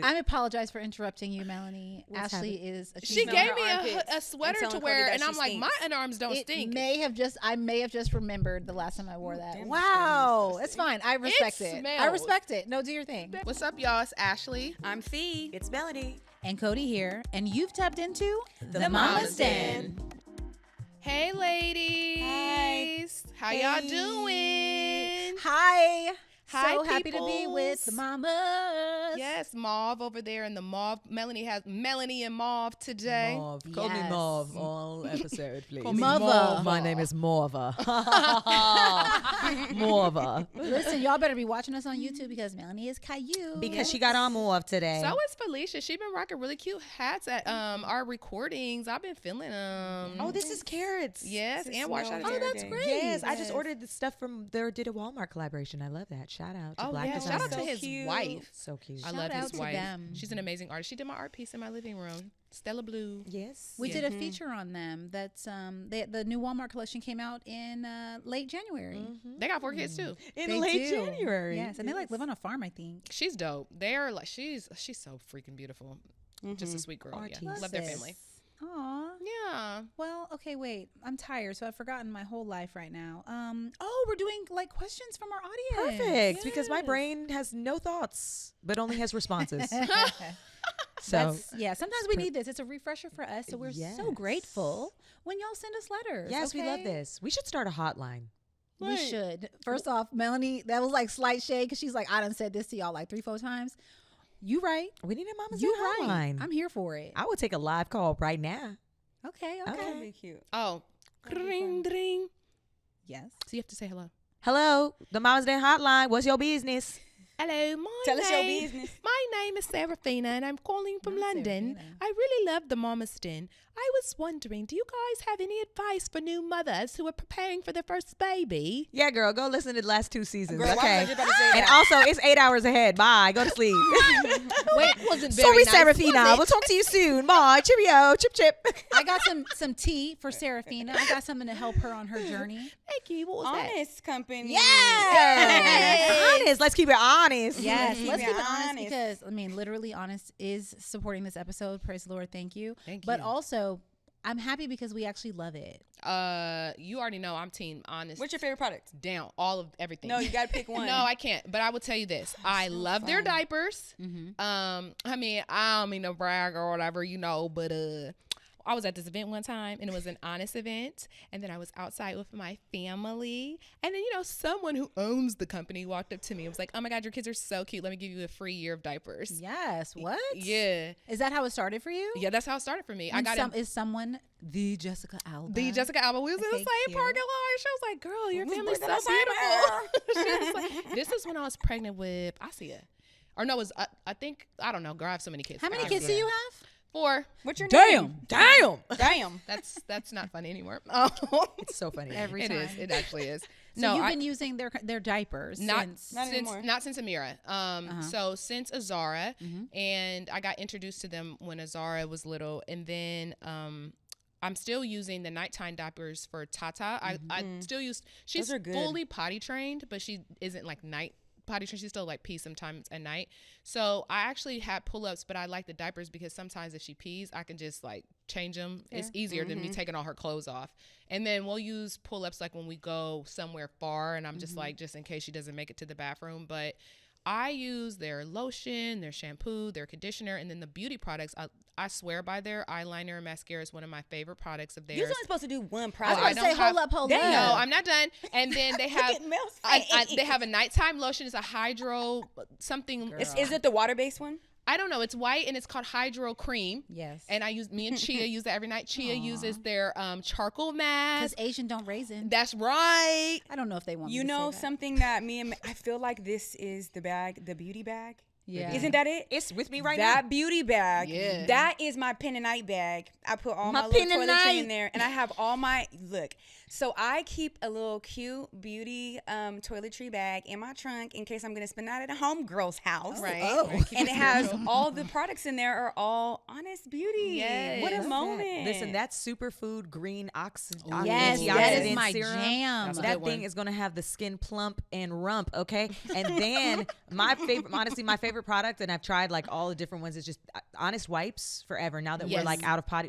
it. I apologize for interrupting you, Melanie. Ashley is. She gave me a sweater to wear, and I'm like, my underarms don't stink. I may have just remembered the last time I wore that. damn, Wow, it's fine. I respect it. I smells. respect it. No, do your thing. What's up, y'all? It's Ashley. I'm Fee. It's Melanie. And Cody here, and you've tapped into The Mama's Den. Hey, ladies. How y'all doing? Hi. Hi, so happy to be with peoples. the mamas. Yes, Mauve over there in the Mauve. Melanie has Melanie and Mauve today. Mauve. Call me Yes. Mauve all episode, please. Call me Mother. Mauve. My name is Morva. Morva. Listen, y'all better be watching us on YouTube because Melanie is Caillou. Because she got on Mauve today. So is Felicia. She's been rocking really cute hats at our recordings. I've been feeling them. Oh, this is carrots. Yes, This and is wash Mel out Verde. of that's great. Yes, I Yes. just ordered the stuff from their Did a Walmart collaboration. I love that. Shout out to Oh, Black yeah. designers. Shout out to So his cute. wife. So cute. I Shout love out his to wife. them. She's an amazing artist. She did my art piece in my living room. Stella Blue. Yes. We Yeah. did a feature on them. That's the new Walmart collection came out in late January. They got 4 kids too. In They late do. January. Yes, and they like live on a farm, I think. She's dope. They're like she's so freaking beautiful. Just a sweet girl. Yeah. Artiste. Love their family. Aw. Yeah. Well, okay, wait. I'm tired, so I've forgotten my whole life right now. We're doing like questions from our audience. Perfect. Because my Yes. brain has no thoughts, but only has responses. So Sometimes we need this. It's a refresher for us, so we're so Yes. grateful when y'all send us letters. yes, we love okay? this. We should start a hotline. We Right. should. First off, Melanie, that was like slight shade because she's like, I done said this to y'all like 3-4 times. You right. We need a Mama's You Den right. hotline. I'm here for it. I would take a live call right now. Okay. Okay. That'd be cute. Oh. Ring ding. Yes. So you have to say hello. Hello, the Mama's Den hotline. What's your business? Hello, Tell us your business. My name is Serafina, and I'm calling from Not London. Serafina. I really love the Mama's Den. I was wondering, do you guys have any advice for new mothers who are preparing for their first baby? Yeah, girl, go listen to the last 2 seasons. Girl, why was okay. you about to say And that? also, it's 8 hours ahead. Bye. Go to sleep. Wait, wasn't Sorry, nice, Serafina. was We'll it? talk to you soon. Bye. Cheerio. Chip, chip. I got some tea for Serafina. I got something to help her on her journey. Thank you. What was that? Honest company. Yeah. Honest. Let's keep it honest. Yes, Keep let's it keep it honest honest. because I mean, literally, honest is supporting this episode. Praise the Lord, thank you. Thank But you. also, I'm happy because we actually love it. You already know I'm team honest. What's your favorite product? Down all of everything. No, you gotta pick one. No, I can't. But I will tell you this: I love their fun. diapers. Mhm. I mean, I don't mean to brag or whatever, but I was at this event one time, and it was an honest event, and then I was outside with my family, and then someone who owns the company walked up to me and was like, "Oh my God, your kids are so cute. Let me give you a free year of diapers." Yes. What? Yeah, Is that how it started for you? yeah, that's how it started for me. I And got is someone the Jessica Alba? the Jessica Alba. We was in the Okay, same cute. parking lot. She was like, "Girl, your We family's breathe so in the same beautiful." She was like, this is when I was pregnant with Asia, or no, it was I think I don't know. Girl, I have so many kids. How many I kids do forget. you have? 4. What's your name? Damn. Damn. That's not funny anymore. Oh, It's so funny. Every it time. is. It actually is. So No, you've I, been using their diapers not since. Not anymore. not since Amira. So since Azara, and I got introduced to them when Azara was little, and then I'm still using the nighttime diapers for Tata. I still use. She's Those are good. fully potty trained, but she isn't like night potty trained. She still like pees sometimes at night. So I actually had pull-ups, but I like the diapers because sometimes if she pees, I can just like change them. It's easier than me taking all her clothes off. And then we'll use pull-ups like when we go somewhere far, and I'm just like, just in case she doesn't make it to the bathroom. But I use their lotion, their shampoo, their conditioner, and then the beauty products. I swear by their eyeliner and mascara is one of my favorite products of theirs. You're only supposed to do one I was product. I going to don't say, have- hold up. No, I'm not done. And then they have at Mel's they have a nighttime lotion. It's a hydro something. Is it the water-based one? I don't know. It's white and it's called Hydro Cream. Yes. And me and Chia use that every night. Chia uses their charcoal mask. Because Asian don't raisin. That's right. I don't know if they want You me to know say that. something that I feel like this is the bag, the beauty bag. Yeah. Isn't that it? It's with me right that now. beauty bag. Yeah. That is my pen and night bag. I put all My my little pen and toiletry night. in there, and I have all my look. So I keep a little cute beauty toiletry bag in my trunk in case I'm gonna spend that at a homegirl's house. Right. Oh. Right. Keep And it has spiritual. all the products in there are all Honest Beauty. Yes. What a Love moment. Listen, that superfood green Yes, antioxidant that is my serum, jam. That's a That good thing one. is going to have the skin plump and rump, okay? And then my favorite favorite product, and I've tried like all the different ones. It's just Honest Wipes forever. Now that we're like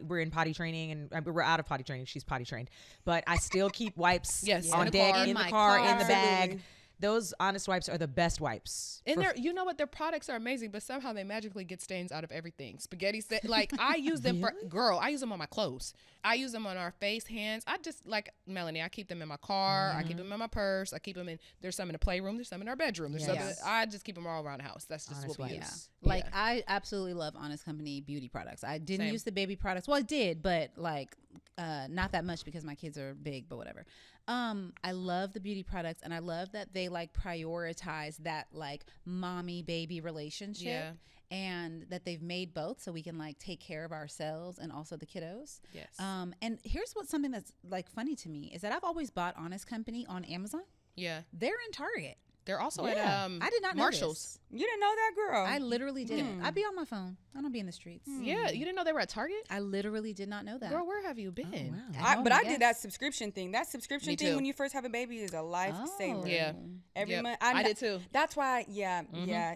we're in potty training, and we're out of potty training. She's potty trained, but I still keep wipes on deck, in the car, in the bag. Those Honest Wipes are the best wipes. And you know what? Their products are amazing, but somehow they magically get stains out of everything. Spaghetti, like I use them I use them on my clothes. I use them on our face, hands. I just, like Melanie, I keep them in my car. I keep them in my purse. I keep them there's some in the playroom. There's some in our bedroom. There's some I just keep them all around the house. That's just Honest what we Wipes. use. Like, I absolutely love Honest Company beauty products. I didn't use the baby products. Well, I did, but like not that much because my kids are big, but whatever. I love the beauty products, and I love that they like prioritize that like mommy baby relationship, and that they've made both so we can like take care of ourselves and also the kiddos. Yes. And here's something that's like funny to me is that I've always bought Honest Company on Amazon. Yeah. They're in Target. They're also at I did not know Marshalls. this. You didn't know that, girl? I literally didn't. I'd be on my phone. I don't be in the streets. Yeah, you didn't know they were at Target? I literally did not know that. Girl, where have you been? But I did that subscription thing. That subscription Me thing too. when you first have a baby is a lifesaver. Yeah. Every month. I did too. That's why, yeah.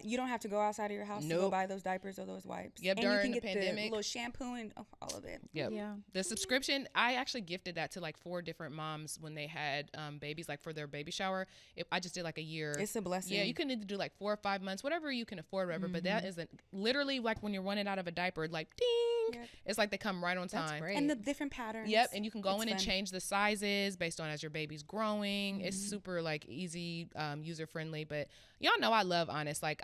You don't have to go outside of your house to go buy those diapers or those wipes. Yep, and you during can the get pandemic. the little shampoo and all of it. Yep. Yeah. The subscription, I actually gifted that to like 4 different moms when they had babies, like for their baby shower. I just did like a year. It's a blessing. Yeah, you can either do like 4 or 5 months, whatever you can afford, whatever. But that isn't literally like when you're running out of a diaper, like ding. Yep. It's like they come right on time. That's great. And the different patterns. Yep, and you can go It's in and fun. change the sizes based on as your baby's growing. It's super like easy, user friendly. But y'all know I love Honest. Like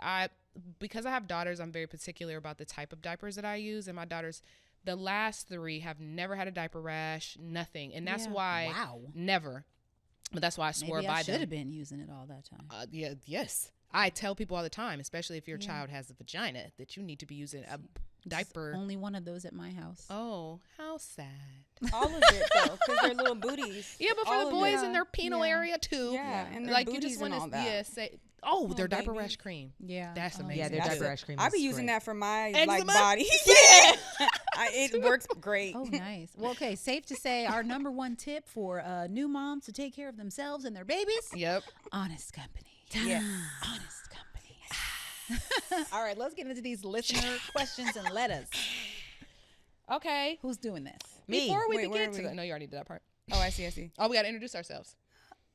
because I have daughters, I'm very particular about the type of diapers that I use. And my daughters, the last 3 have never had a diaper rash, nothing. And that's why never. But that's why I swore Maybe by I them. should have been using it all that time. Yes. I tell people all the time, especially if your child has a vagina, that you need to be using a diaper. Only one of those at my house. Oh, how sad. All of it, though, because they're little booties. Yeah, but for All the of boys it. in their penal area, too. Yeah, and their like you booties just want and all to that. say, their diaper baby. rash cream. Yeah. That's amazing. Yeah, their That's diaper it. rash cream I is be using great. that for my Eczema? like body. Yeah, it works great. Oh, nice. Well, okay. Safe to say our number one tip for new moms to take care of themselves and their babies. Yep. Honest Company. Yes. Honest Company. All right. Let's get into these listener questions and letters. Okay. Who's doing this? Me. Before we Wait, where begin are to we? that, no, you already did that part. Oh, I see. Oh, we got to introduce ourselves.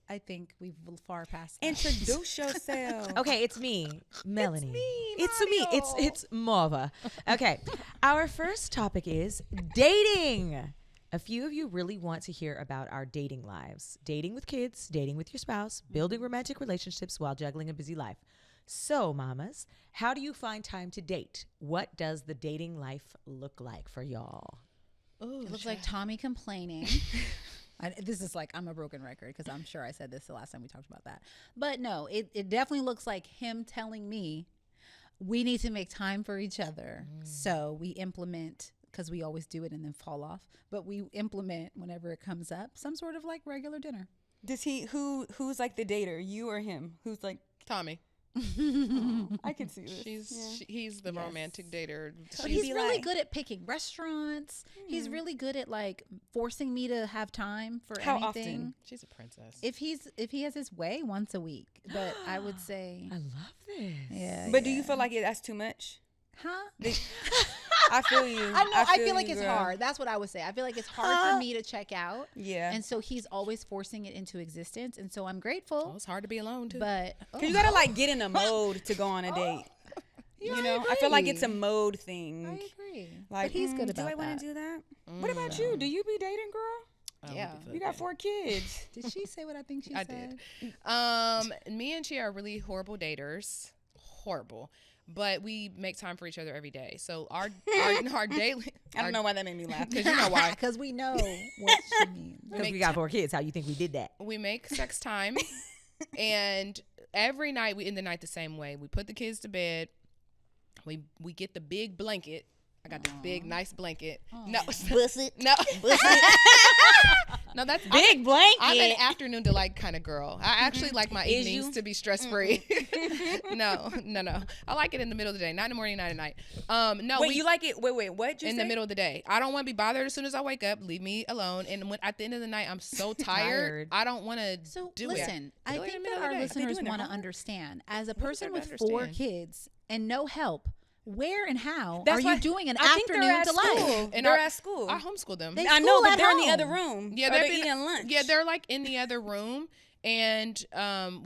I think we've far past that. Introduce yourself. Okay, it's me, Melanie. It's Mario. me. It's Mauva. Okay, our first topic is dating. A few of you really want to hear about our dating lives, dating with kids, dating with your spouse, building romantic relationships while juggling a busy life. So, mamas, how do you find time to date? What does the dating life look like for y'all? It looks like Tommy complaining. This is like, I'm a broken record because I'm sure I said this the last time we talked about that. But no, it definitely looks like him telling me we need to make time for each other. So we implement, because we always do it and then fall off, but we implement whenever it comes up some sort of like regular dinner. Does who's like the dater, you or him? Who's like, Tommy. I can see this. He's the romantic dater. But he's really good at picking restaurants. He's really good at like forcing me to have time for How anything. often? She's a princess. If he has his way, once a week. But I would say, I love this. yeah. But do you feel like that's too much? Huh? I feel you. I know. I feel like you, it's girl. hard. That's what I would say. I feel like it's hard for me to check out. Yeah. And so he's always forcing it into existence. And so I'm Oh, grateful. it's hard to be alone, too. But Cause you gotta like get in a mode to go on a date. yeah, You know, I feel like it's a mode thing. I agree. Like, but he's good do about I want that. to do that? What about you? Do you be dating, girl? Yeah. You got 4 kids. Did she say what I think she I said? did. Me and she are really horrible daters. Horrible. But we make time for each other every day. So our daily. I don't know why that made me laugh. Because you know why. Because we know what she means. Because we got 4 kids. How you think we did that? We make sex time. And every night we end the night the same way. We put the kids to bed. We get the big blanket. I got this big, nice blanket. No. Bust it. No. No, that's Big blanket. I'm an afternoon delight kind of girl. I actually like my Is evenings you? to be stress free. No. I like it in the middle of the day, not in the morning, not at night. No, Wait, you like it? Wait, what? in the middle of the day. I don't want to be bothered as soon as I wake up. Leave me alone. And when at the end of the night, I'm so tired. I don't want to So do listen, it. I Do it in think the middle that of the our day. listeners doing their want to homework? understand. As a What is person there to with 4 understand? kids, and no help, where and how That's are why you doing an I think they're afternoon at delight? school. And They're at school. I homeschool them. They I know, school but at they're in the home. other room. Yeah, Or they're they're eating lunch. Yeah, they're like in the other room, and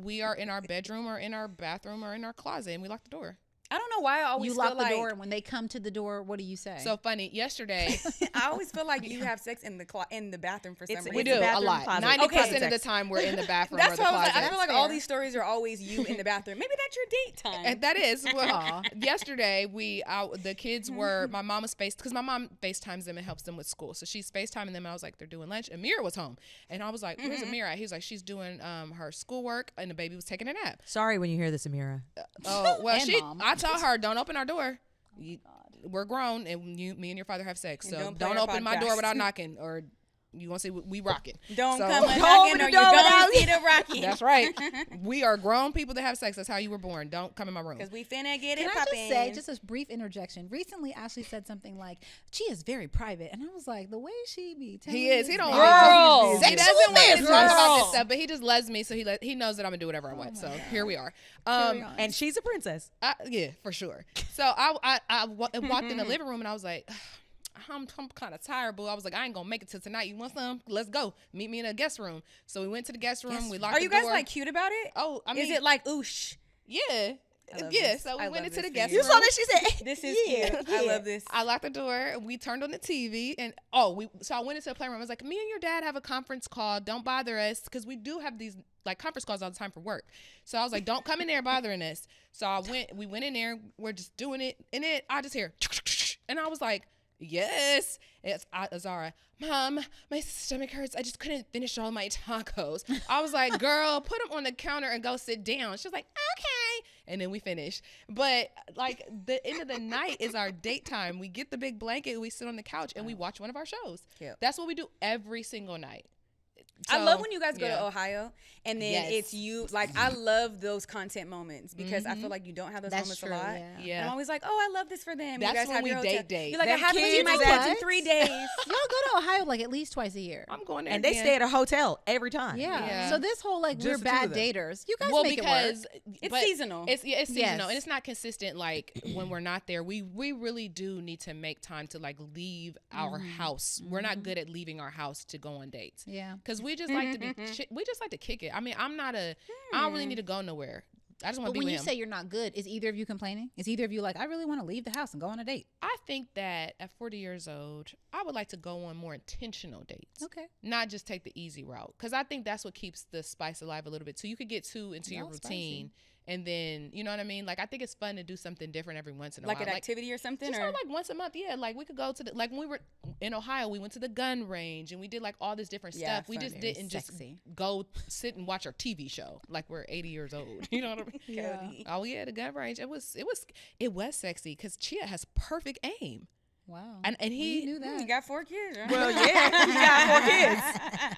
we are in our bedroom or in our bathroom or in our closet, and we lock the door. I don't know why I always You feel lock the like, door, and when they come to the door, what do you say? So funny. Yesterday, I always feel like you have sex in the bathroom for some reason. we do a bathroom lot. closet. 90% Okay. of the time, we're in the bathroom That's or the why I was like, closet. I feel like That's all fair. these stories are always you in the bathroom. Maybe that's your date time. And that is well, Aw. yesterday the kids were my mom was because my mom FaceTimes them and helps them with school, so she's FaceTiming them, and I was like, they're doing lunch. Amir was home, and I was like, where's Amir at? He was like, she's doing her schoolwork, and the baby was taking a nap. Sorry when you hear this, Amira. Oh well, And Mom. I told her, don't open our door. We're grown, and me and your father have sex, And so don't play don't our open my door podcast. without knocking, or you gonna see we rocking. Don't So- come a Don't knocking open or the you're door going without to see the Rocky. That's right. We are grown people that have sex. That's how you were born. Don't come in my room. Because we finna get Can it I just poppin'. say, just a brief interjection? Recently, Ashley said something like, "She is very private," and I was like, "The way she be telling He is. this He don't. Girl. He doesn't want to Sexual talk about this girl. stuff, but he just loves me, so he knows that I'm gonna do whatever I want. So here we are. And she's a princess. Yeah, for sure. So I walked in the living room, and I was like, I'm kind of tired, boo. I was like, I ain't gonna make it till tonight. You want some? Let's go. Meet me in a guest room. So we went to the guest room. We locked Are the you guys door. like cute about it? Oh, I mean, Is it like oosh? yeah, I love yeah. this. So we I went love into this the for guest you. room. You saw that? She said, This is yeah, cute. I yeah. love this. I locked the door. We turned on the TV, and so I went into the playroom. I was like, me and your dad have a conference call. Don't bother us, because we do have these like conference calls all the time for work. So I was like, don't come in there bothering us. So we went in there. We're just doing it, and then I just hear, and I was like, yes. It's Azara. Mom, my stomach hurts. I just couldn't finish all my tacos. I was like, girl, put them on the counter and go sit down. She was like, okay. And then we finished. But like the end of the night is our date time. We get the big blanket, we sit on the couch, and we watch one of our shows. Cute. That's what we do every single night. I So, love when you guys go yeah. to Ohio and then Yes. it's you. Like, I love those content moments because I feel like you don't have those That's moments true, a lot. yeah. Yeah. And I'm always like, oh, I love this for them. That's you guys when have we your date hotel. date. You're like, Them I haven't kids seen my is kids at- in 3 days. Y'all go to Ohio like at least twice a year. I'm going there And they again. stay at a hotel every time. Yeah. Yeah. So this whole like Just we're the two bad of them. daters. You guys Well, make because it work. It's but seasonal. It's seasonal, Yes. and it's not consistent. Like when we're not there, we really do need to make time to like leave our house. We're not good at leaving our house to go on dates. Yeah. Because we just like to be, we just like to kick it. I mean, I don't really need to go nowhere. I just want But to be when with you him. say you're not good, is either of you complaining? Is either of you like, I really want to leave the house and go on a date? I think that at 40 years old, I would like to go on more intentional dates. Okay. Not just take the easy route. Because I think that's what keeps the spice alive a little bit. So you could get too into your Y'all routine. spicy. And then, you know what I mean? Like, I think it's fun to do something different every once in a like while. an activity or something? Just Or like once a month, yeah. Like we could go to the, like when we were in Ohio, we went to the gun range and we did like all this different Yeah, stuff. We fun. just Very didn't sexy. just go sit and watch our TV show like we're 80 years old. You know what I mean? Yeah. Oh yeah, the gun range. It was sexy because Chia has perfect aim, Wow. and Well, he you knew that. You got 4 kids, right? Well, yeah, he got 4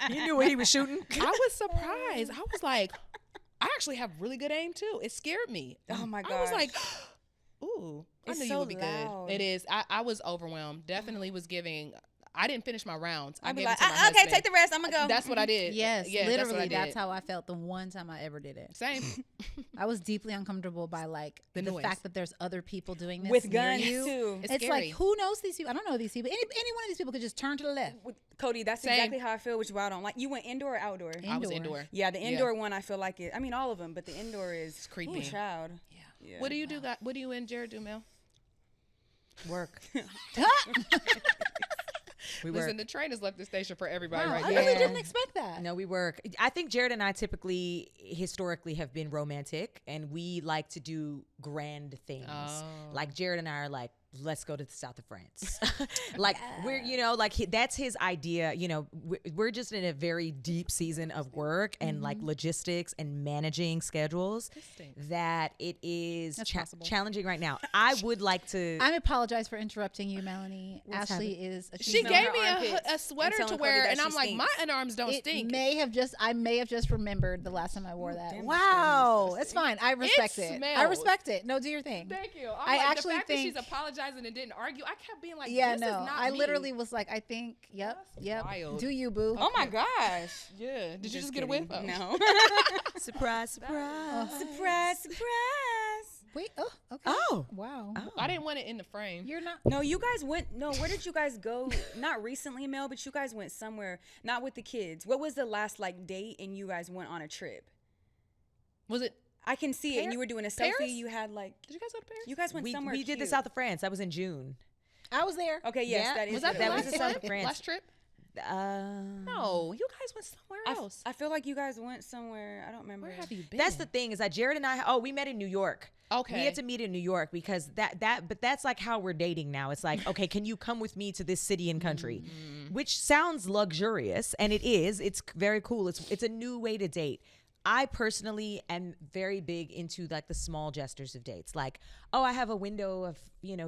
kids. He knew what he was shooting. I was surprised. I was like, I actually have really good aim too. It scared me. Oh my I was gosh. like, ooh, It's I knew so you would be loud. good. It is. I was overwhelmed. Definitely was giving. I didn't finish my rounds. I I'd be gave like, it to my okay, husband. take the rest. I'm gonna go. That's what I did. Yes, Yeah, literally, that's that's how I felt the one time I ever did it. Same. I was deeply uncomfortable by like The the noise. fact that there's other people doing this With near guns you. too. It's It's scary. like, who knows these people? I don't know these people. Any one of these people could just turn to the left. Cody, that's Same. exactly how I feel, which is why I don't like. You went indoor or outdoor? I was Indoor. indoor. Yeah, the indoor one I feel like it. I mean, all of them, but the indoor is creepy. Ooh, child. Yeah. What do you do? What do you and Jared do, Mel? Work. We Listen, work. the train has left the station for everybody Wow, right I now. really didn't expect that. No, we work. I think Jared and I typically, historically, have been romantic, and we like to do grand things. Oh. Like Jared and I are like, let's go to the south of France. Like we're, you know, like that's his idea. You know, we're just in a very deep season of work and like logistics and managing schedules that it is That's possible. challenging right now. I would like to. I apologize for interrupting you, Melanie. What's Ashley is. She Smell gave her me armpits a sweater and to telling wear, Cody that and she I'm like, my stinks. underarms don't It stink. I may have just remembered the last time I wore that. damn, Wow, it's fine. I respect it. I smells. respect it. No, do your thing. Thank you. I like, actually the fact think- that she's apologizing and didn't argue, I kept being like, Yeah, this no. is not I me. literally was like, I think, yep, That's yep. wild. Do you, boo? Oh my gosh. Yeah. Did you just get a whiff? kidding. Oh. No. Surprise, surprise. Surprise, surprise. Wait. Oh. Okay. Oh. Wow. Oh. I didn't want it in the frame. You're not. No, you guys went. No, where did you guys go? Not recently, Mel, but you guys went somewhere. Not with the kids. What was the last like date and you guys went on a trip? Was it? I can see it. And you were doing a selfie. Paris? You had like. Did you guys go to Paris? You guys went somewhere. We did the cute. south of France. That was in June. I was there. Okay, yes, Yeah. that is. Was that what the it was last the south trip? of France. Last trip? No. You guys went somewhere else. I feel like you guys went somewhere. I don't remember. Where have you been? That's the thing is that Jared and I. Oh, we met in New York. Okay. We had to meet in New York because but that's like how we're dating now. It's like, okay, can you come with me to this city and country? Which sounds luxurious, and it is. It's very cool. It's a new way to date. I personally am very big into like the small gestures of dates. Like, oh, I have a window of,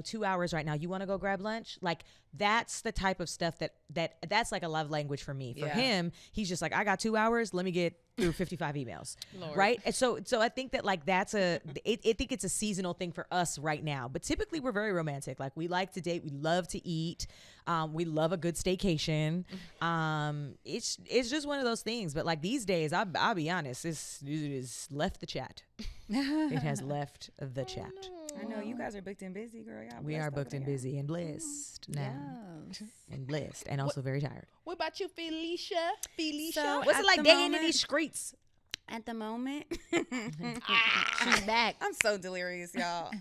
2 hours right now. You want to go grab lunch? Like, that's the type of stuff that's like a love language for me. For him, he's just like, I got 2 hours. Let me get through 55 emails. Lord. Right? And so I think that like I think it's a seasonal thing for us right now. But typically we're very romantic. Like, we like to date. We love to eat. We love a good staycation. It's just one of those things. But like these days, I'll be honest, it has left the chat. It has left the chat. I know you guys are booked and busy, girl. Y'all We blessed are over booked and there. busy and blessed now. Yes. And blessed and also very tired. What about you, Felicia? So, What's at it like the dating in moment- these streets? At the moment, She's back. I'm so delirious, y'all.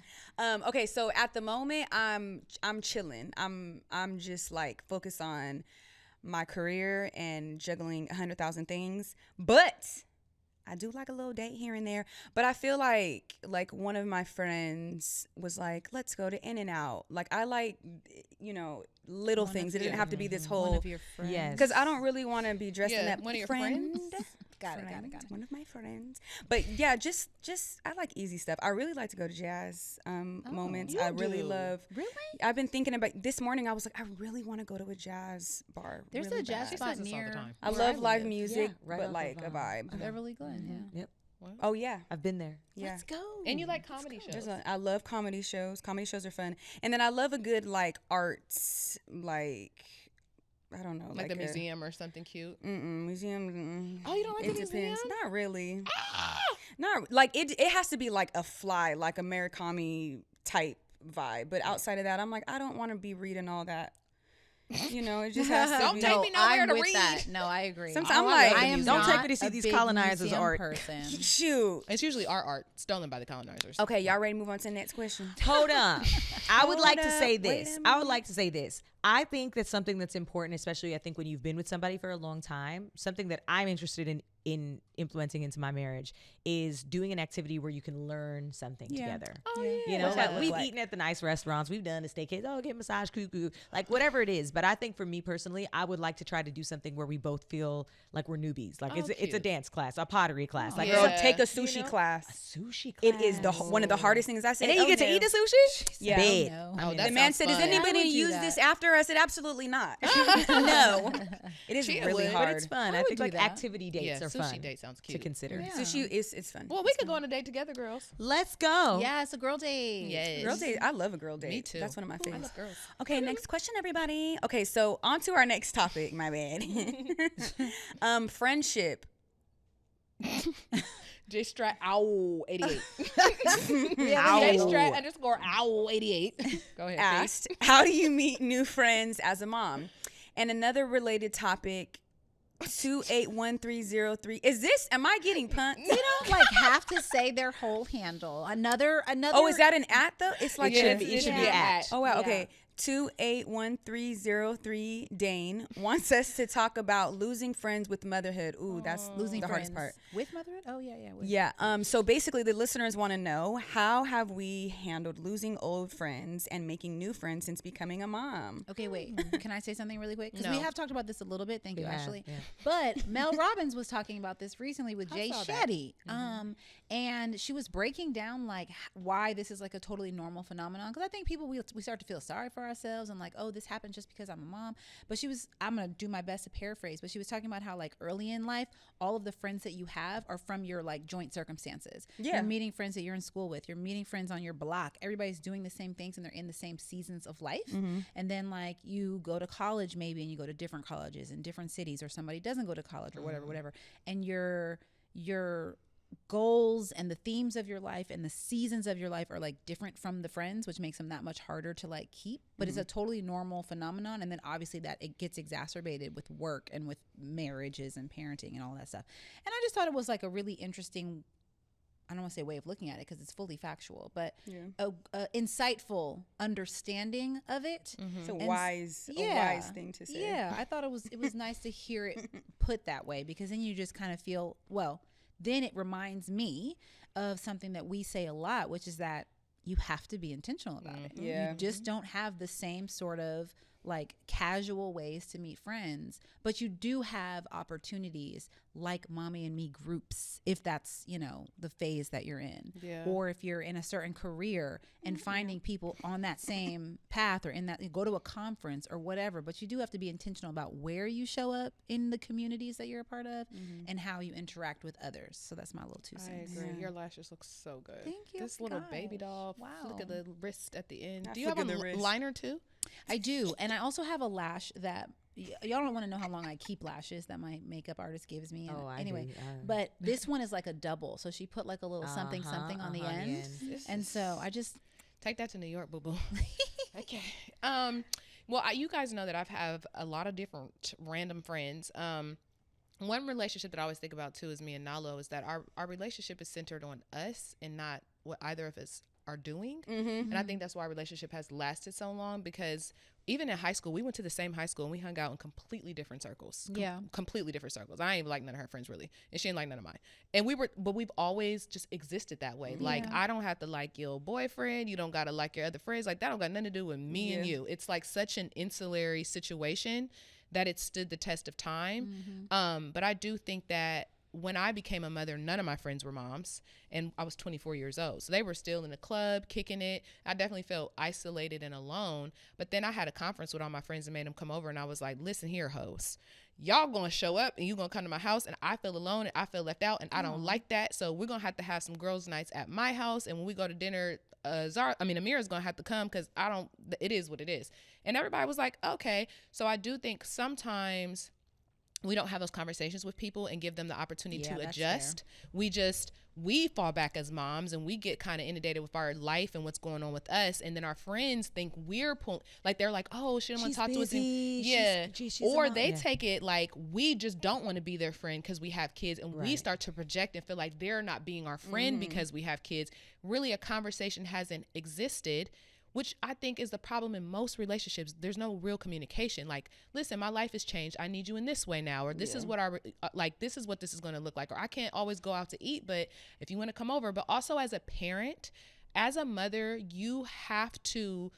Okay, so at the moment, I'm chilling. I'm just like focused on my career and juggling 100,000 things. But I do like a little date here and there. But I feel like one of my friends was like, let's go to In-N-Out. Like, I like, little things. It didn't have to be this One whole. of your friends. Yes. Because I don't really want to be dressed in Yeah, that. one of your friend. friends? Got it. One of my friends. But yeah, just I like easy stuff. I really like to go to jazz moments. you I really do. love. Really? I've been thinking about this morning. I was like, I really want to go to a jazz bar. There's really a jazz bad. She spot says this all the near. time. I where love live live. music, Yeah, right but off like of, a vibe. Beverly Glen. Yeah. Yep. Oh yeah, I've been there. yeah. Let's go. And you like comedy shows. I love comedy shows. Comedy shows are fun, and then I love a good like arts like. I don't know, like the a museum or something cute. museum. Oh, you don't like It the museum? depends. Not really. Not like it has to be like a fly, like a Murakami type vibe. But outside of that, I'm like, I don't want to be reading all that. It just has to Don't be. take me nowhere I'm to with read. That. No, I agree. Sometimes I'm like, I am Don't take not me to see a these big colonizers' museum art. person. Shoot. It's usually our art stolen by the colonizers. Okay, y'all ready to move on to the next question? Hold on. I would like to Hold say up. Wait this. a I would minute. like to say this. I think that's something that's important, especially I think when you've been with somebody for a long time. Something that I'm interested in implementing into my marriage is doing an activity where you can learn something together. Oh, Yeah. yeah. You know, What's that like look we've like? eaten at the nice restaurants. We've done the staycation. Oh, get massage, cuckoo, like whatever it is. But I think for me personally, I would like to try to do something where we both feel like we're newbies. Like Oh, it's a cute. dance class, a pottery class. Like Girl, Yeah. take a sushi class. sushi class. It is one of the hardest things I said. And then you get to eat the sushi? Yeah. Bet. No. I mean, that The man sounds said, "Is fun. I anybody would do use that. this after?" I said, "Absolutely not." No, it is Chia really would. hard. But it's fun. I I would think do like that. activity dates Yeah, are sushi fun date sounds to cute. consider. Yeah. Sushi it's fun. Well, we could go on a date together, girls. Let's go. Yeah, it's a girl date. Yes. Girl date. I love a girl date. Me too. That's one of my I favorites. love girls. Okay, next question, everybody. Okay, so on to our next topic. My bad. Friendship. J-Strat owl 88. Owl. J-Strat underscore owl 88. Go ahead. Asked, how do you meet new friends as a mom? And another related topic, 281303. Is this, am I getting punked? You don't like have to say their whole handle. Another. Oh, is that an at though? It's like, It should a- be. It should be Yeah. at. Oh, wow. Yeah. Okay. 281303 Dane wants us to talk about losing friends with motherhood. Ooh, that's losing the friends hardest part. with motherhood? Oh yeah. With Yeah. So basically, the listeners want to know, how have we handled losing old friends and making new friends since becoming a mom? Okay, wait. Can I say something really quick? Because we No. have talked about this a little bit. Thank you, We have, Ashley. yeah. But Mel Robbins was talking about this recently with Jay saw that. Shetty. And she was breaking down like why this is like a totally normal phenomenon. Because I think people, we start to feel sorry for ourselves and like, oh, this happened just because I'm a mom. But I'm going to do my best to paraphrase, but she was talking about how like early in life, all of the friends that you have are from your like joint circumstances. Yeah. You're meeting friends that you're in school with. You're meeting friends on your block. Everybody's doing the same things and they're in the same seasons of life. And then like you go to college maybe and you go to different colleges in different cities, or somebody doesn't go to college or whatever. And you're goals and the themes of your life and the seasons of your life are like different from the friends, which makes them that much harder to like keep. But it's a totally normal phenomenon. And then obviously that it gets exacerbated with work and with marriages and parenting and all that stuff. And I just thought it was like a really interesting, I don't want to say way of looking at it because it's fully factual, but a insightful understanding of it. It's a wise thing to say. Yeah, I thought it was nice to hear it put that way, because then you just kind of feel, well, then it reminds me of something that we say a lot, which is that you have to be intentional about it. Yeah. You just don't have the same sort of like casual ways to meet friends, but you do have opportunities like Mommy and Me groups, if that's, you know, the phase that you're in, or if you're in a certain career and finding people on that same path, or in that, go to a conference or whatever. But you do have to be intentional about where you show up in the communities that you're a part of and how you interact with others. So that's my little 2 cents. I agree. Your lashes look so good. Thank you. This little baby doll. Wow. Look at the wrist at the end. I Do you have a liner too? I do. And I also have a lash that y'all don't want to know how long I keep lashes that my makeup artist gives me. And anyway, but this one is like a double. So she put like a little something on the end. And so I just take that to New York, boo boo. Okay. Well, you guys know that I've have a lot of different random friends. One relationship that I always think about too is me and Nalo, is that our relationship is centered on us and not what either of us are doing. And I think that's why our relationship has lasted so long, because even in high school, we went to the same high school and we hung out in completely different circles. Completely different circles. I ain't even like none of her friends really, and she ain't like none of mine. And but we've always just existed that way. Like, I don't have to like your boyfriend, you don't gotta like your other friends. Like, that don't got nothing to do with me and you. It's like such an insular situation that it stood the test of time. But I do think that when I became a mother, none of my friends were moms, and I was 24 years old. So they were still in the club, kicking it. I definitely felt isolated and alone. But then I had a conference with all my friends and made them come over, and I was like, listen here, hoes. Y'all gonna show up and you gonna come to my house, and I feel alone and I feel left out, and I don't like that. So we're gonna have some girls' nights at my house, and when we go to dinner, Amira's gonna have to come, because it is what it is. And everybody was like, okay. So I do think sometimes we don't have those conversations with people and give them the opportunity to adjust. We fall back as moms, and we get kind of inundated with our life and what's going on with us. And then our friends think we're they're like, oh, she don't want to talk to us. She's or they take it like we just don't want to be their friend because we have kids, and we start to project and feel like they're not being our friend because we have kids. Really, a conversation hasn't existed, which I think is the problem in most relationships. There's no real communication. Like, listen, my life has changed. I need you in this way now. Or this is what this is what this is going to look like. Or I can't always go out to eat, but if you want to come over. But also as a parent, as a mother, you have to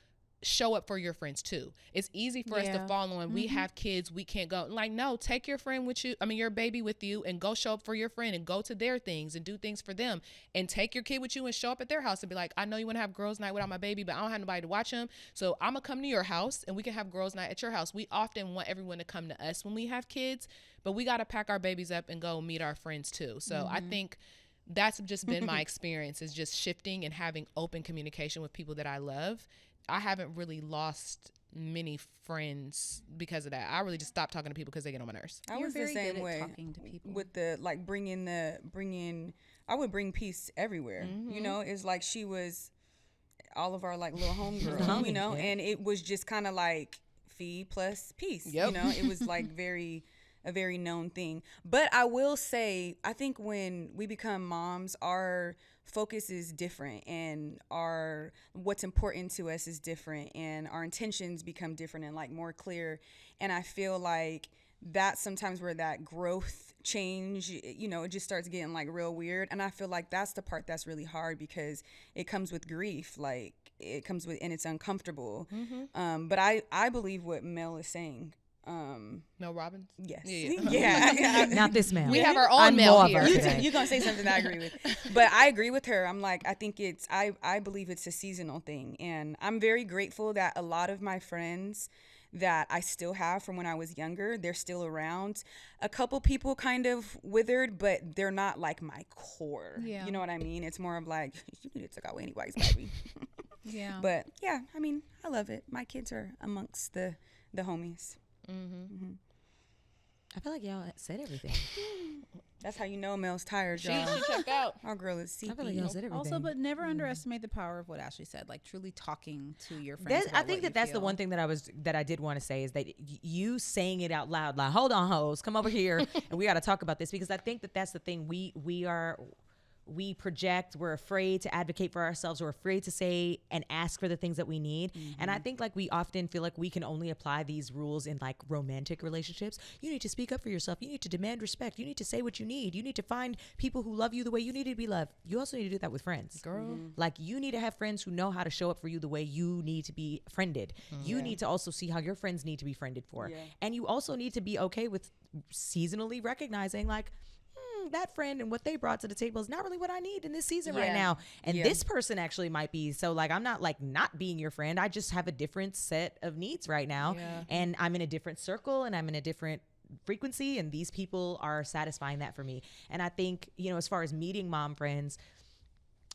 show up for your friends too. It's easy for us to fall on, we have kids, we can't go. Like, no, take your friend with you, your baby with you, and go show up for your friend and go to their things and do things for them, and take your kid with you and show up at their house and be like, I know you want to have girls night without my baby, but I don't have nobody to watch him, so I'm gonna come to your house and we can have girls night at your house. We often want everyone to come to us when we have kids, but we got to pack our babies up and go meet our friends too. So I think that's just been my experience, is just shifting and having open communication with people that I love. I haven't really lost many friends because of that. I really just stopped talking to people because they get on my nerves. I was the same way talking to people. With the like I would bring peace everywhere. You know, it's like she was all of our like little homegirls, you know, and it was just kind of like feed plus peace. You know, it was like a very known thing. But I will say, I think when we become moms, our focus is different, and what's important to us is different, and our intentions become different and like more clear. And I feel like that's sometimes where that growth change, you know, it just starts getting like real weird. And I feel like that's the part that's really hard, because it comes with grief, like it comes with, and it's uncomfortable. But I believe what Mel is saying. Mel Robbins? Yes. Yeah. Not this Mel. We have our own Mel here. You're going to say something I agree with. But I agree with her. I'm like, I think I believe it's a seasonal thing. And I'm very grateful that a lot of my friends that I still have from when I was younger, they're still around. A couple people kind of withered, but they're not like my core. You know what I mean? It's more of like, you need to go anyways, baby. But yeah, I mean, I love it. My kids are amongst the homies. I feel like y'all said everything. That's how you know Mel's tired, She y'all. checked out. Our girl is I feel like sleepy. y'all said everything. Also, but never underestimate the power of what Ashley said. Like truly talking to your friends. I think that's the one thing that I did want to say is that you saying it out loud, like, hold on, hoes, come over here, and we got to talk about this, because I think that's the thing. We project, we're afraid to advocate for ourselves, we're afraid to say and ask for the things that we need. And I think like we often feel like we can only apply these rules in like romantic relationships. You need to speak up for yourself. You need to demand respect. You need to say what you need. You need to find people who love you the way you need to be loved. You also need to do that with friends. Girl. Like you need to have friends who know how to show up for you the way you need to be friended. You need to also see how your friends need to be friended for. And you also need to be okay with seasonally recognizing like, that friend and what they brought to the table is not really what I need in this season right now. And this person actually might be. So like, I'm not like not being your friend. I just have a different set of needs right now. And I'm in a different circle and I'm in a different frequency. And these people are satisfying that for me. And I think, you know, as far as meeting mom friends,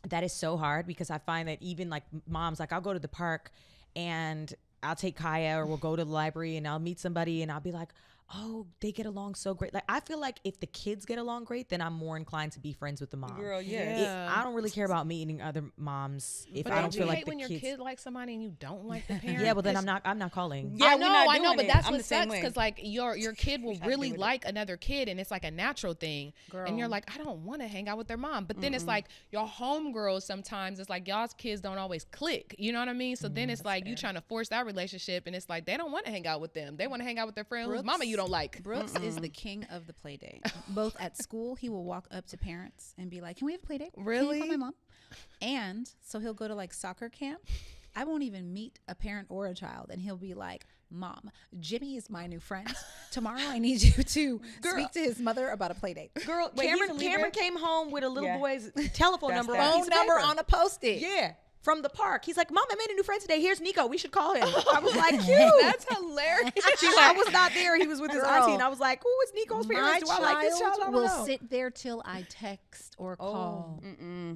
that is so hard, because I find that even like moms, like I'll go to the park and I'll take Kaya, or we'll go to the library and I'll meet somebody and I'll be like, oh, they get along so great. Like I feel like if the kids get along great, then I'm more inclined to be friends with the mom. Girl, I don't really care about meeting other moms if But I don't feel like the when kids. your kid likes somebody and you don't like the parent. Yeah, well then I'm not calling. Yeah, I know, but that's I'm what the same sucks, way. because like your kid will really like another kid, and it's like a natural thing. Girl. And you're like, I don't want to hang out with their mom, but then it's like your homegirls. Sometimes it's like y'all's kids don't always click. You know what I mean? So then it's like you trying to force that relationship, and it's like they don't want to hang out with them. They want to hang out with their friend whose mama you don't like. Brooks is the king of the play date. Both at school, he will walk up to parents and be like, "Can we have a play date? Really? Can you call my mom?" And so he'll go to like soccer camp. I won't even meet a parent or a child, and he'll be like, "Mom, Jimmy is my new friend. Tomorrow I need you to speak to his mother about a play date." Girl, Wait, Cameron came home with a little Yeah. boy's telephone number that. on a piece Phone of number paper. on a Post-it. Yeah. From the park. He's like, Mom, I made a new friend today. Here's Nico. We should call him. I was like, cute. That's hilarious. I was not there. He was with his Girl. auntie. And I was like, who is Nico's My parents? Do I like this child? I don't will know. sit there till I text or call.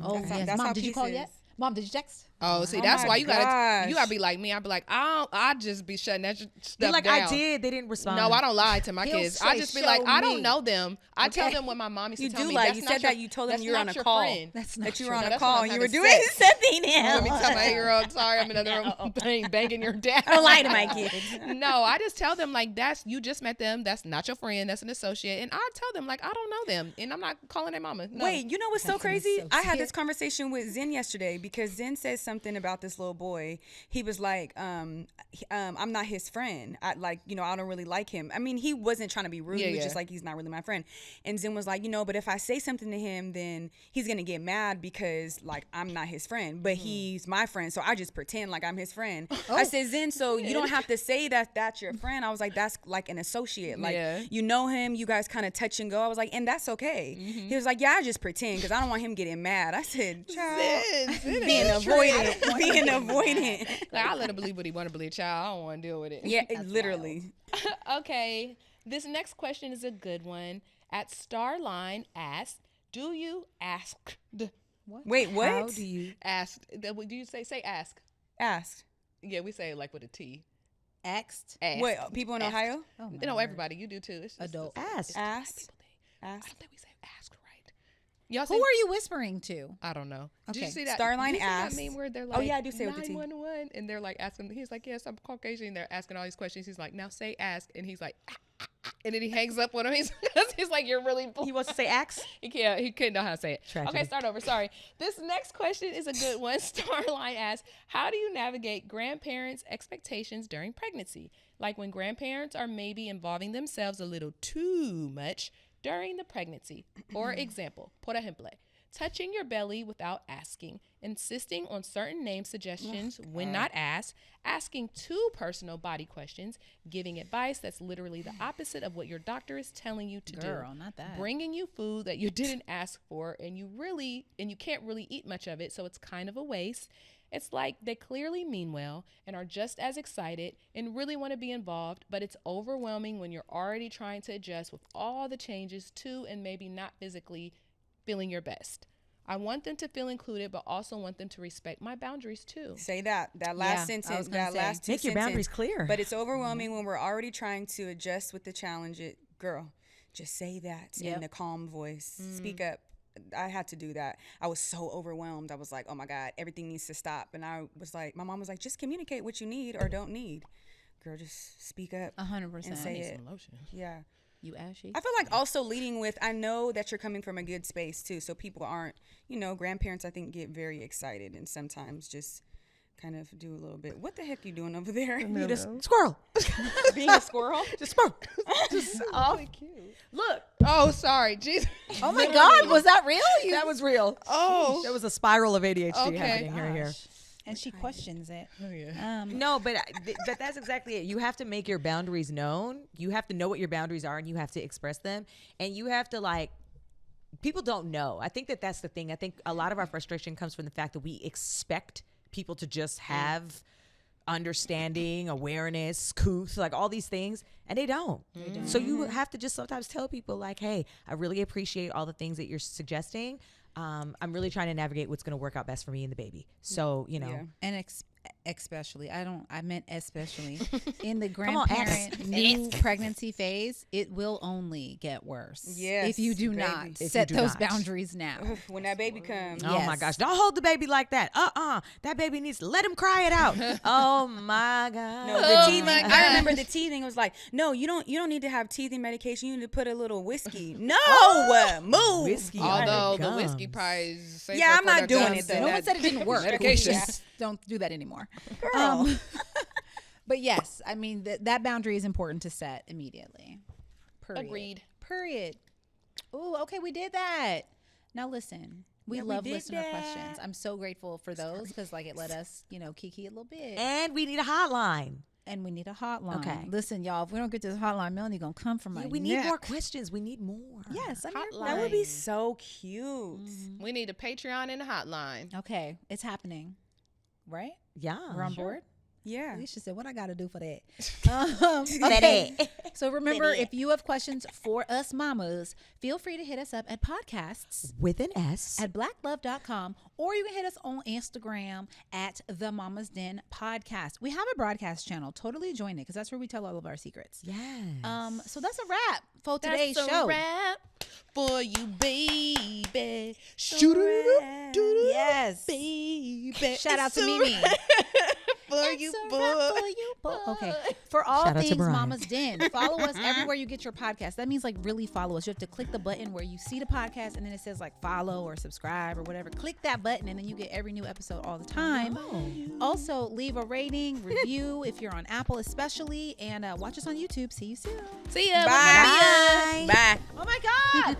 Oh, That's how- yes. that's Mom, how did you call peace yet? is. Mom, did you text? Oh, see, Oh that's my why you gotta gosh. be like me. I'd be like, I just be shutting that They're stuff like, down. I did. They didn't respond. No, I don't lie to my He'll kids. I say, just be like, "Show I me." don't know them. I tell Okay. them what my mom used to You tell do me. lie. That's You not said your- that you told them that's you were on not a your call. friend. That's not That you true. were on No, a that's call when and I'm you were having doing sex. something Let me else. tell my 8-year-old, sorry, I'm in another room banging your dad. Don't lie to my kids. No, I just tell them like you just met them. That's not your friend. That's an associate. And I tell them like I don't know them, and I'm not calling their mama. No. Wait, you know what's so That's an crazy? I had associate. this conversation with Zen yesterday because Zen said something about this little boy. He was like, I'm not his friend. I don't really like him. I mean, he wasn't trying to be rude. Yeah, he was yeah. just like, he's not really my friend. And Zen was like, but if I say something to him, then he's gonna get mad because like I'm not his friend, but he's my friend. So I just pretend like I'm his friend. I said, Zen, so you don't have to say that that's your friend. I was like, that's like an associate. Like Yeah. you know him, you guys kind of touch and go. I was like, and that's okay. He was like, yeah, I just pretend because I don't want him getting mad. I said, child, being avoidant, being avoidant. Like, I let him believe what he want to believe, child. I don't want to deal with it. Yeah, literally. Okay. This next question is a good one. At Starline asks, do you ask? Wait, what? How do you? Ask. Do you say ask? Asked. Yeah, we say it like with a T. Asked. Ask. Wait, people in Asked. Ohio? Oh, my You know, word. everybody. You do too. It's just Adult. Asked. Asked. I Asked. don't think we say ask right. Y'all Who see? are you whispering to? I don't know. Did Okay. you see that? Starline did you see that asked. meme where they're Oh, like, yeah, I do say it with the T. 911, and they're like asking. He's like, yes, I'm Caucasian. They're asking all these questions. He's like, now say ask, and he's like, and then he hangs up on him. He's like, you're really. He wants to say axe. He can't. He couldn't know how to say it. Tragedy. Okay, start over. Sorry. This next question is a good one. Starline asks, "How do you navigate grandparents' expectations during pregnancy? Like when grandparents are maybe involving themselves a little too much during the pregnancy. For example, por ejemplo, touching your belly without asking, insisting on certain name suggestions when not asked, asking too personal body questions, giving advice that's literally the opposite of what your doctor is telling you to Girl, do, not that. bringing you food that you didn't ask for and you can't really eat much of it, so it's kind of a waste. It's like they clearly mean well and are just as excited and really want to be involved, but it's overwhelming when you're already trying to adjust with all the changes to and maybe not physically feeling your best. I want them to feel included, but also want them to respect my boundaries too." Say that Yeah, last I sentence, was gonna that say, last two Make your boundaries sentences. clear. But it's overwhelming when we're already trying to adjust with the girl, just say that Yep. in a calm voice. Speak up. I had to do that. I was so overwhelmed. I was like, oh my God, everything needs to stop. And I was like, my mom was like, just communicate what you need or don't need. Girl, just speak up 100%. and say it. Some lotion. Yeah. You ashy? I feel like also leading with, I know that you're coming from a good space too. So people aren't, grandparents, I think, get very excited and sometimes just kind of do a little bit. What the heck are you doing over there? You just squirrel. Being a squirrel? Just squirrel. Just off. Look. Oh, sorry. Jesus. Oh my God, was that real? That was real. Oh. There was a spiral of ADHD Okay. happening here. And she questions it. Oh, yeah. No, but that's exactly it. You have to make your boundaries known. You have to know what your boundaries are, and you have to express them. And you have to people don't know. I think that's the thing. I think a lot of our frustration comes from the fact that we expect people to just have understanding, awareness, couth, all these things, and they don't. So you have to just sometimes tell people hey, I really appreciate all the things that you're suggesting. I'm really trying to navigate what's going to work out best for me and the baby. So, And especially, I meant especially in the on, grandparent new pregnancy phase, it will only get worse. Yes, if you do baby. not If you set do those not. boundaries now. When that baby comes. oh my Yes. gosh, don't hold the baby like that. That baby needs to let him cry it out. Oh my God. No, the Oh teething. my I remember gosh. the teething was like, no, you don't need to have teething medication. You need to put a little whiskey. No, move. Whiskey. Although the gums. whiskey probably is safer Yeah, I'm for not the doing gums it, though. than No one that said it didn't work. medication. Just don't do that anymore. Girl. But yes, I mean that boundary is important to set immediately. Period. Agreed. Period. Ooh, okay, we did that. Now listen, we Yeah, we love did listener that. questions. I'm so grateful for those because it let us, kiki a little bit. And we need a hotline. And we need a hotline. Okay. Listen, y'all, if we don't get this hotline, Melanie gonna come for my Yeah, we need neck. more questions. We need more. Yes, I'm here for Hotline. That it. would be so cute. We need a Patreon and a hotline. Okay, it's happening. Right? Yeah. We're on board? Yeah. Alicia said, what I got to do for that? Okay. So remember, if you have questions for us mamas, feel free to hit us up at podcasts With an S. at blacklove.com, or you can hit us on Instagram at the Mama's Den Podcast. We have a broadcast channel. Totally join it because that's where we tell all of our secrets. Yes. So that's a wrap for today's That's show. a wrap for you, baby. Yes. baby. Shout out It's to a Mimi. wrap for It's you, a boy. wrap for you, boy. Okay. For all Shout out to things Brian. Mama's Den, follow us everywhere you get your podcast. That means really follow us. You have to click the button where you see the podcast and then it says follow or subscribe or whatever. Click that button and then you get every new episode all the time. Also, leave a rating, review if you're on Apple especially, and watch us on YouTube. See you soon. See ya. Bye. Bye. Oh my God.